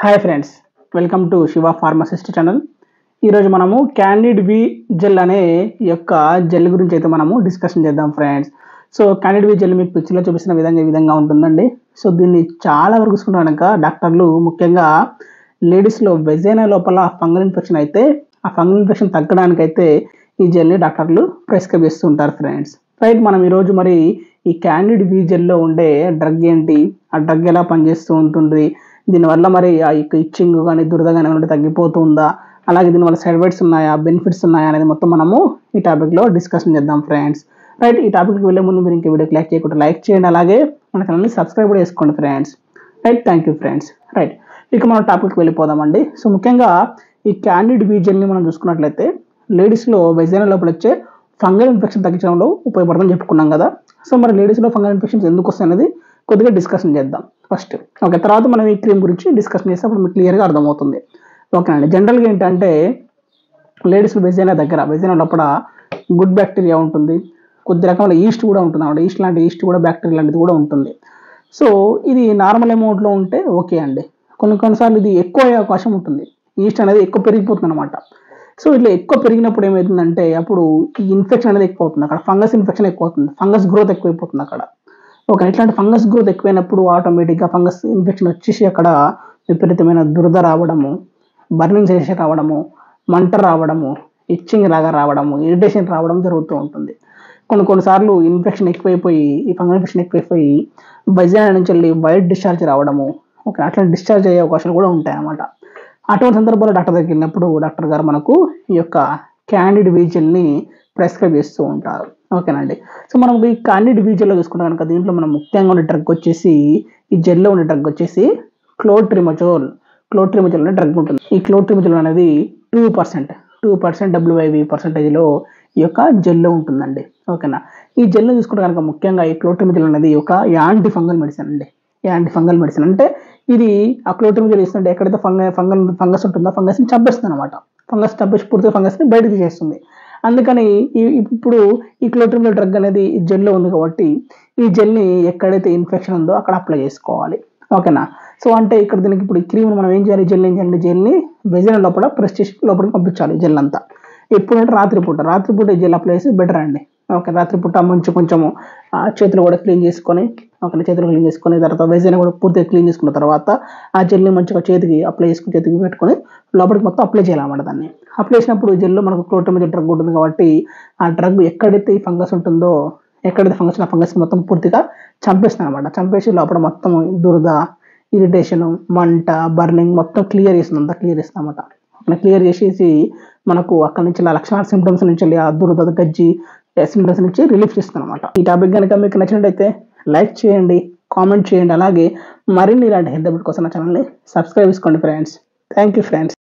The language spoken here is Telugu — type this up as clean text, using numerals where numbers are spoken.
Hi friends, welcome to Shiva pharmacist channel. ఈరోజు మనము క్యాండిడ్ వి జెల్ అనే జెల్ గురించి అయితే మనము డిస్కషన్ చేద్దాం ఫ్రెండ్స్. సో క్యాండిడ్ వి జెల్ మీకు పిక్చర్లో చూపిస్తున్న విధంగా ఉంటుందండి. సో దీన్ని చాలా వరకు చూసుకుంటే కనుక డాక్టర్లు ముఖ్యంగా లేడీస్లో వెజైనా లోపల ఫంగల్ ఇన్ఫెక్షన్ అయితే ఆ ఫంగల్ ఇన్ఫెక్షన్ తగ్గడానికైతే ఈ జెల్ని డాక్టర్లు ప్రిస్క్రైబ్ చేస్తూ ఉంటారు ఫ్రెండ్స్. రైట్, మనం ఈరోజు మరి ఈ క్యాండిడ్ వి జెల్లో ఉండే డ్రగ్ ఏంటి, ఆ డ్రగ్ ఎలా పనిచేస్తూ ఉంటుంది, దీనివల్ల మరి ఆ ఇచ్చింగ్ కానీ దురద కానీ ఏమైనా తగ్గిపోతుందా, అలాగే దీనివల్ల సైడ్ ఎఫెక్ట్స్ ఉన్నాయా, బెనిఫిట్స్ ఉన్నాయా అనేది మొత్తం మనము ఈ టాపిక్లో డిస్కషన్ చేద్దాం ఫ్రెండ్స్. రైట్, ఈ టాపిక్కి వెళ్ళే ముందు మీరు ఇంకా వీడియోకి లైక్ చేయకుండా లైక్ చేయండి, అలాగే మన ఛానల్ని సబ్స్క్రైబ్ కూడా చేసుకోండి friends. Right, thank you friends. Right, ఇక మనం టాపిక్కి వెళ్ళిపోదామండి. సో ముఖ్యంగా ఈ క్యాండిడ్ వి జెల్ని మనం చూసుకున్నట్లయితే లేడీస్లో వెజైనా లోపల వచ్చే ఫంగల్ ఇన్ఫెక్షన్ తగ్గించడంలో ఉపయోగపడుతుందని చెప్పుకున్నాం కదా. సో మరి లేడీస్లో ఫంగల్ ఇన్ఫెక్షన్స్ ఎందుకు వస్తాయి అనేది కొద్దిగా డిస్కషన్ చేద్దాం ఫస్ట్. ఓకే, తర్వాత మనం ఈ క్రీమ్ గురించి డిస్కషన్ చేస్తే అప్పుడు మీకు క్లియర్గా అర్థమవుతుంది. ఓకేనండి, జనరల్గా ఏంటంటే లేడీస్లో వెజైనా లోపల గుడ్ బ్యాక్టీరియా ఉంటుంది, కొద్ది రకమైన ఈస్ట్ కూడా ఉంటుంది అన్నమాట. ఈస్ట్ లాంటి కూడా బ్యాక్టీరియా లాంటిది కూడా ఉంటుంది. సో ఇది నార్మల్ అమౌంట్లో ఉంటే ఓకే అండి. కొన్నిసార్లు ఇది ఎక్కువ అయ్యే అవకాశం ఉంటుంది, ఈస్ట్ అనేది ఎక్కువ పెరిగిపోతుంది అనమాట. సో ఇట్లా ఎక్కువ పెరిగినప్పుడు ఏమవుతుందంటే అప్పుడు ఈ ఇన్ఫెక్షన్ అనేది ఎక్కువ అవుతుంది, అక్కడ ఫంగస్ ఇన్ఫెక్షన్ ఎక్కువ అవుతుంది, ఫంగస్ గ్రోత్ ఎక్కువైపోతుంది అక్కడ. ఓకే, ఇట్లాంటి ఫంగస్ గ్రోత్ ఎక్కువైనప్పుడు ఆటోమేటిక్గా ఫంగస్ ఇన్ఫెక్షన్ వచ్చేసి అక్కడ విపరీతమైన దురద రావడము, బర్నింగ్ సెన్సేషన్ రావడము, మంట రావడము, ఇచ్చింగ్ లాగా రావడము, ఇరిటేషన్ రావడం జరుగుతూ ఉంటుంది. కొన్నిసార్లు ఇన్ఫెక్షన్ ఎక్కువైపోయి ఈ ఫంగల్ ఇన్ఫెక్షన్ ఎక్కువైపోయి వెజైనా నుంచి వెళ్ళి వైట్ డిశ్చార్జ్ రావడము, ఓకే అట్లా డిశ్చార్జ్ అయ్యే అవకాశాలు కూడా ఉంటాయి అన్నమాట. అటువంటి సందర్భాల్లో డాక్టర్ దగ్గరికి వెళ్ళినప్పుడు డాక్టర్ గారు మనకు ఈ క్యాండిడ్ వి జెల్ని ప్రిస్క్రైబ్ చేస్తూ ఉంటారు. ఓకేనండి, సో మనం ఈ క్యాండిడ్ వి జెల్లో చూసుకుంటే కనుక దీంట్లో మనం ముఖ్యంగా ఉండే డ్రగ్ వచ్చేసి, ఈ జెల్లో ఉండే డ్రగ్ వచ్చేసి క్లోట్రిమజోల్ అనే డ్రగ్ ఉంటుంది. ఈ క్లోట్రిమజోల్ అనేది 2% WIV పర్సెంటేజ్లో ఈ జెల్లో ఉంటుందండి. ఓకేనా, ఈ జెల్లో చూసుకుంటే కనుక ముఖ్యంగా ఈ క్లోట్రిమజోల్ అనేది యాంటీ ఫంగల్ మెడిసిన్ అండి. యాంటీ ఫంగల్ మెడిసిన్ అంటే ఇది ఆ క్లోట్రిమజోల్ ఇస్తుంటే ఎక్కడైతే ఫంగస్ ఉంటుందో ఫంగస్ని చంపేస్తుంది అనమాట. ఫంగస్ చంపేసి పూర్తిగా ఫంగస్ని బయటకు చేస్తుంది. అందుకని ఇప్పుడు ఈ క్లోట్రిమజోల్ డ్రగ్ అనేది ఈ జెల్లో ఉంది కాబట్టి ఈ జెల్ని ఎక్కడైతే ఇన్ఫెక్షన్ ఉందో అక్కడ అప్లై చేసుకోవాలి. ఓకేనా, సో అంటే ఇక్కడ దీనికి ఇప్పుడు ఈ క్రీమ్ మనం ఏం చేయాలి, జెల్ని వెజైనా లోపల ప్రెస్ చేసి లోపలికి పంపించాలి జెల్ అంతా. ఎప్పుడంటే రాత్రిపూట ఈ జెల్ అప్లై చేసి బెటర్ అండి. ఓకే, రాత్రిపూట కొంచెము చేతులు కూడా క్లీన్ చేసుకొని, తర్వాత వెజైనా కూడా పూర్తిగా క్లీన్ చేసుకున్న తర్వాత ఆ జెల్ని మంచిగా చేతికి అప్లై చేసుకుని చేతికి పెట్టుకొని లోపలికి మొత్తం అప్లై చేయాలన్నమాట. దాన్ని అప్లై చేసినప్పుడు జెల్లో మనకు క్లోట్రిమజోల్ డ్రగ్ ఉంటుంది కాబట్టి ఆ డ్రగ్ ఎక్కడైతే ఈ ఫంగస్ ఉంటుందో, ఎక్కడైతే ఫంగస్ మొత్తం పూర్తిగా చంపేస్తుంది అనమాట. చంపేసి లోపల మొత్తం దురద, ఇరిటేషన్, మంట, బర్నింగ్ మొత్తం క్లియర్ చేస్తుంది అనమాట. అట్లా క్లియర్ చేసేసి మనకు అక్కడ నుంచి లక్షణాల సిమ్టమ్స్ నుంచి ఆ దురద, గజ్జి సింప్టమ్స్ నుంచి రిలీఫ్ చేస్తుంది అనమాట. ఈ టాపిక్ కనుక మీకు నచ్చినట్టయితే లైక్ చేయండి, కామెంట్ చేయండి, అలాగే మరిన్ని ఇలాంటి హెల్త్ అప్డేట్ కోసం నా ఛానల్ని సబ్స్క్రైబ్ చేసుకోండి ఫ్రెండ్స్. Thank you friends.